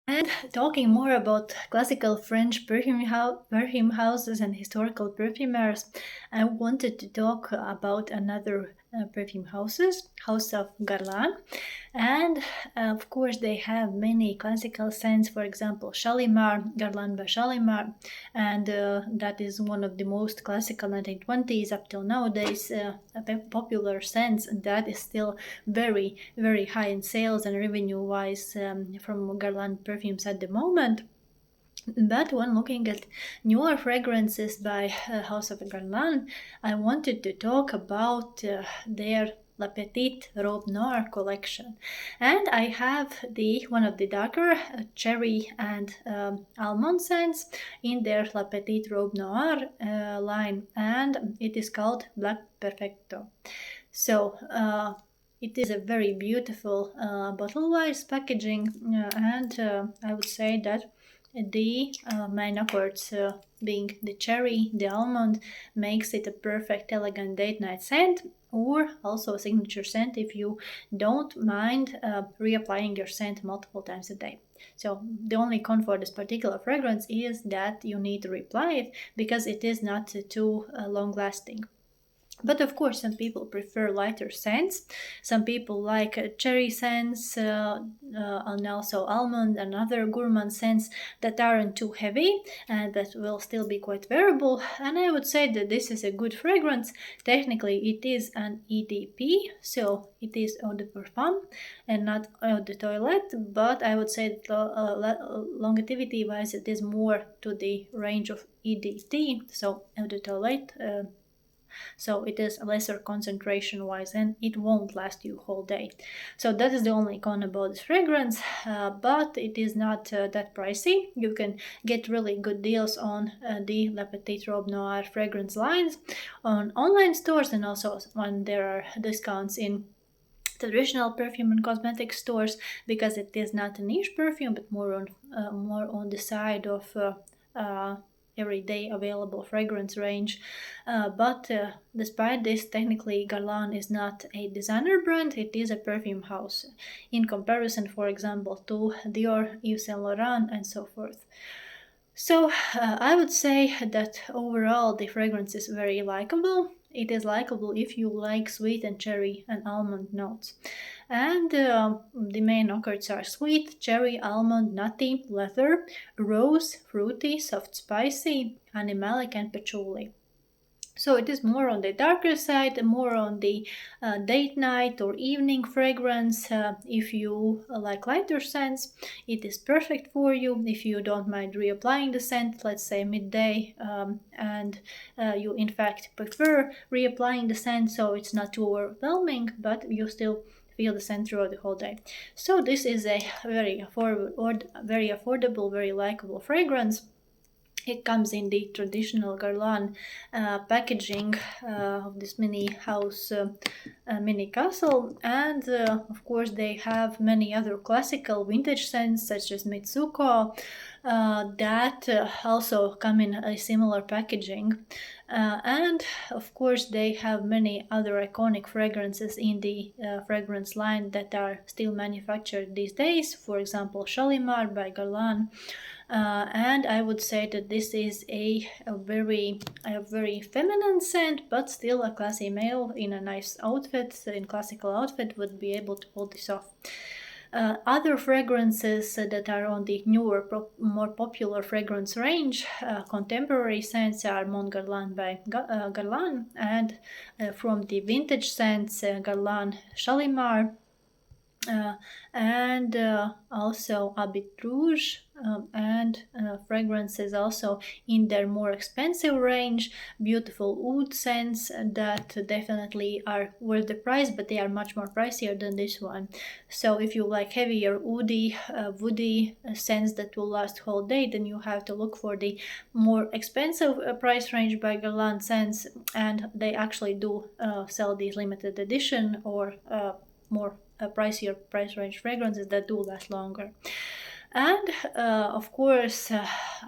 And talking more about classical French perfume houses and historical perfumers, I wanted to talk about another perfume houses, House of Guerlain. And of course, they have many classical scents, for example, Shalimar, Guerlain by Shalimar, and that is one of the most classical 1920s up till nowadays popular scents, and that is still very, very high in sales and revenue wise from Guerlain perfumes at the moment. But when looking at newer fragrances by House of Guerlain, I wanted to talk about their La Petite Robe Noire collection, and I have the one of the darker cherry and almond scents in their La Petite Robe Noire line, and it is called Black Perfecto. So. It is a very beautiful bottle-wise packaging, and I would say that the main accords being the cherry, the almond, makes it a perfect, elegant date night scent, or also a signature scent if you don't mind reapplying your scent multiple times a day. So the only con for this particular fragrance is that you need to reapply it because it is not too long lasting. But of course, some people prefer lighter scents. Some people like cherry scents and also almond and other gourmand scents that aren't too heavy and that will still be quite wearable. And I would say that this is a good fragrance. Technically, it is an EDP, so it is eau de parfum and not eau de toilette. But I would say that longevity wise, it is more to the range of EDT, so eau de toilette. So it is lesser concentration wise and it won't last you whole day. So that is the only con about this fragrance, but it is not that pricey. You can get really good deals on the La Petite Robe Noire fragrance lines on online stores, and also when there are discounts in traditional perfume and cosmetic stores, because it is not a niche perfume but more on the side of everyday available fragrance range. But despite this, technically Guerlain is not a designer brand, it is a perfume house in comparison, for example, to Dior, Yves Saint Laurent, and so forth. So I would say that overall the fragrance is very likable. It is likable if you like sweet and cherry and almond notes. And the main notes are sweet, cherry, almond, nutty, leather, rose, fruity, soft spicy, animalic, and patchouli. So it is more on the darker side, more on the date night or evening fragrance. If you like lighter scents, it is perfect for you. If you don't mind reapplying the scent, let's say midday, and you in fact prefer reapplying the scent so it's not too overwhelming, but you still feel the scent throughout the whole day. So this is a very affordable, very likable fragrance. It comes in the traditional Guerlain packaging of this mini house, mini castle, and of course they have many other classical vintage scents such as Mitsuko that also come in a similar packaging. And of course, they have many other iconic fragrances in the fragrance line that are still manufactured these days. For example, Shalimar by Guerlain. And I would say that this is a very feminine scent, but still a classy male in a nice outfit, in classical outfit, would be able to pull this off. Other fragrances that are on the newer, more popular fragrance range, contemporary scents are Mon Guerlain by Guerlain, and from the vintage scents, Guerlain Shalimar, and also Habit Rouge, and fragrances also in their more expensive range, beautiful oud scents that definitely are worth the price, but they are much more pricier than this one. So if you like heavier woody, woody scents that will last whole day, then you have to look for the more expensive price range by Guerlain scents, and they actually do sell these limited edition or more pricier price range fragrances that do last longer. And of course,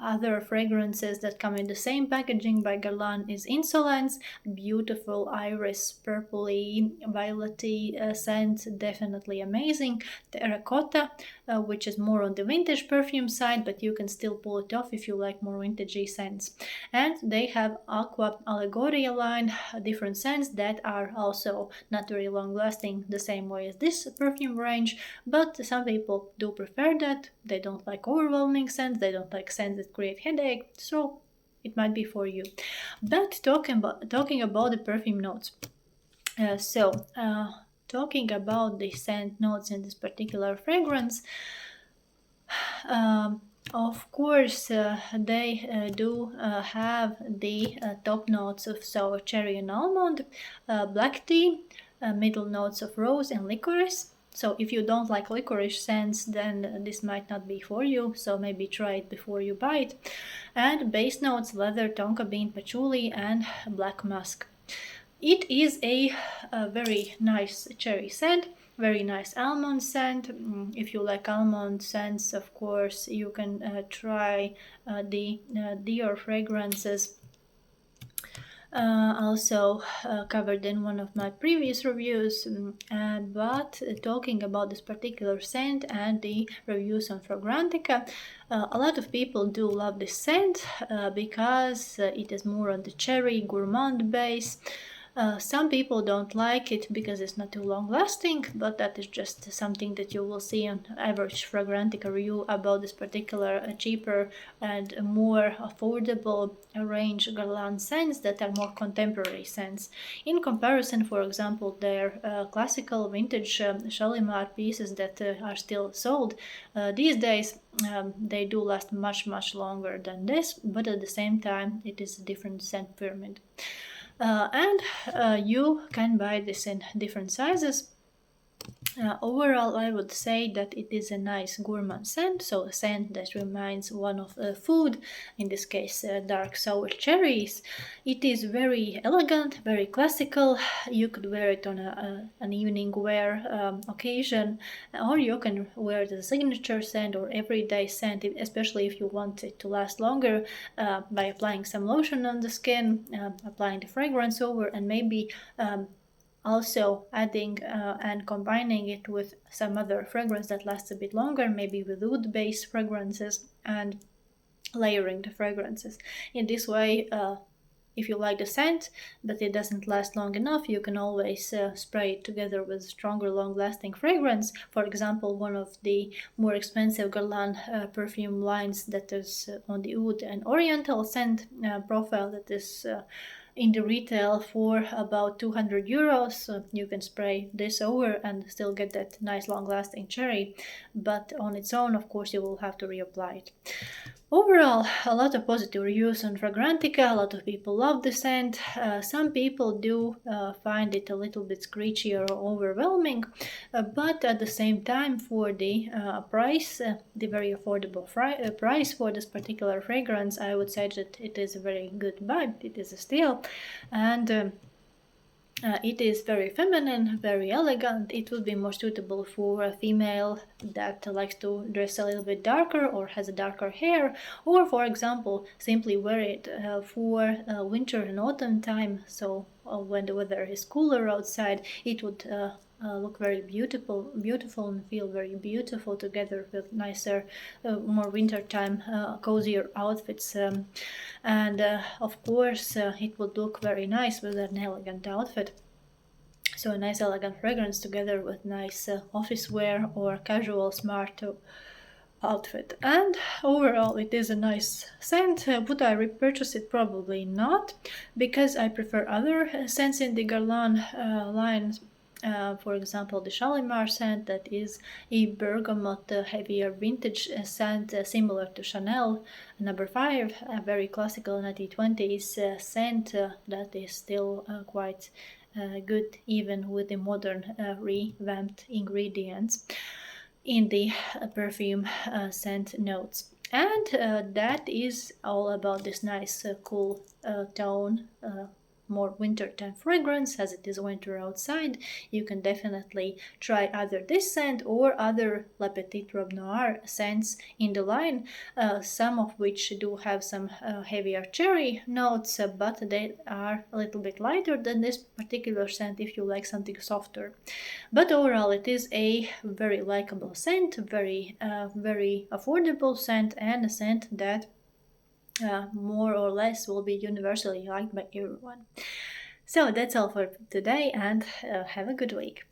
other fragrances that come in the same packaging by Guerlain is Insolence, beautiful iris, purpley, violety scent, definitely amazing. Terracotta, which is more on the vintage perfume side, but you can still pull it off if you like more vintagey scents. And they have Aqua Allegoria line, different scents that are also not very long lasting, the same way as this perfume range, but some people do prefer that. They don't like overwhelming scents, they don't like scents that create headache, so it might be for you. But talking about the perfume notes. Talking about the scent notes in this particular fragrance, um, of course, they do have the top notes of sour cherry and almond, black tea, middle notes of rose and licorice. So if you don't like licorice scents, then this might not be for you. So maybe try it before you buy it. And base notes: leather, tonka bean, patchouli, and black musk. It is a very nice cherry scent, very nice almond scent. If you like almond scents, of course, you can try the Dior fragrances. Also covered in one of my previous reviews, but talking about this particular scent and the reviews on Fragrantica, a lot of people do love this scent because it is more on the cherry gourmand base. Some people don't like it because it's not too long lasting, but that is just something that you will see on average Fragrantica review about this particular cheaper and more affordable range Guerlain scents that are more contemporary scents. In comparison, for example, their classical vintage Shalimar pieces that are still sold these days, they do last much longer than this, but at the same time it is a different scent pyramid. And you can buy this in different sizes. Overall, I would say that it is a nice gourmand scent, so a scent that reminds one of food, in this case dark sour cherries. It is very elegant, very classical. You could wear it on an evening wear occasion, or you can wear it as a signature scent or everyday scent, especially if you want it to last longer, by applying some lotion on the skin, applying the fragrance over, and maybe also adding and combining it with some other fragrance that lasts a bit longer, maybe with wood-based fragrances, and layering the fragrances. In this way, if you like the scent but it doesn't last long enough, you can always spray it together with stronger long-lasting fragrance. For example, one of the more expensive Guerlain perfume lines that is on the oud and oriental scent profile that is in the retail for about 200 euros. So you can spray this over and still get that nice long lasting cherry, but on its own, of course, you will have to reapply it. Overall, a lot of positive reviews on Fragrantica. A lot of people love the scent. Some people do find it a little bit screechy or overwhelming, but at the same time, for the price, the very affordable price for this particular fragrance, I would say that it is a very good buy. It is a steal, and it is very feminine, very elegant. It would be more suitable for a female that likes to dress a little bit darker or has a darker hair, or for example, simply wear it for winter and autumn time. So when the weather is cooler outside, it would look very beautiful and feel very beautiful together with nicer, more wintertime, cozier outfits. And of course, it would look very nice with an elegant outfit. So a nice elegant fragrance together with nice office wear or casual smart outfit. And overall, it is a nice scent. Would I repurchase it? Probably not, because I prefer other scents in the Guerlain line. For example, the Shalimar scent, that is a bergamot heavier vintage scent similar to Chanel number 5, a very classical 1920s scent that is still quite good even with the modern revamped ingredients in the perfume scent notes. And that is all about this nice cool tone, more winter time fragrance as it is winter outside, you can definitely try either this scent or other La Petite Robe Noire scents in the line, some of which do have some heavier cherry notes, but they are a little bit lighter than this particular scent if you like something softer. But overall, it is a very likable scent, very affordable scent, and a scent that more or less will be universally liked by everyone. So that's all for today, and have a good week.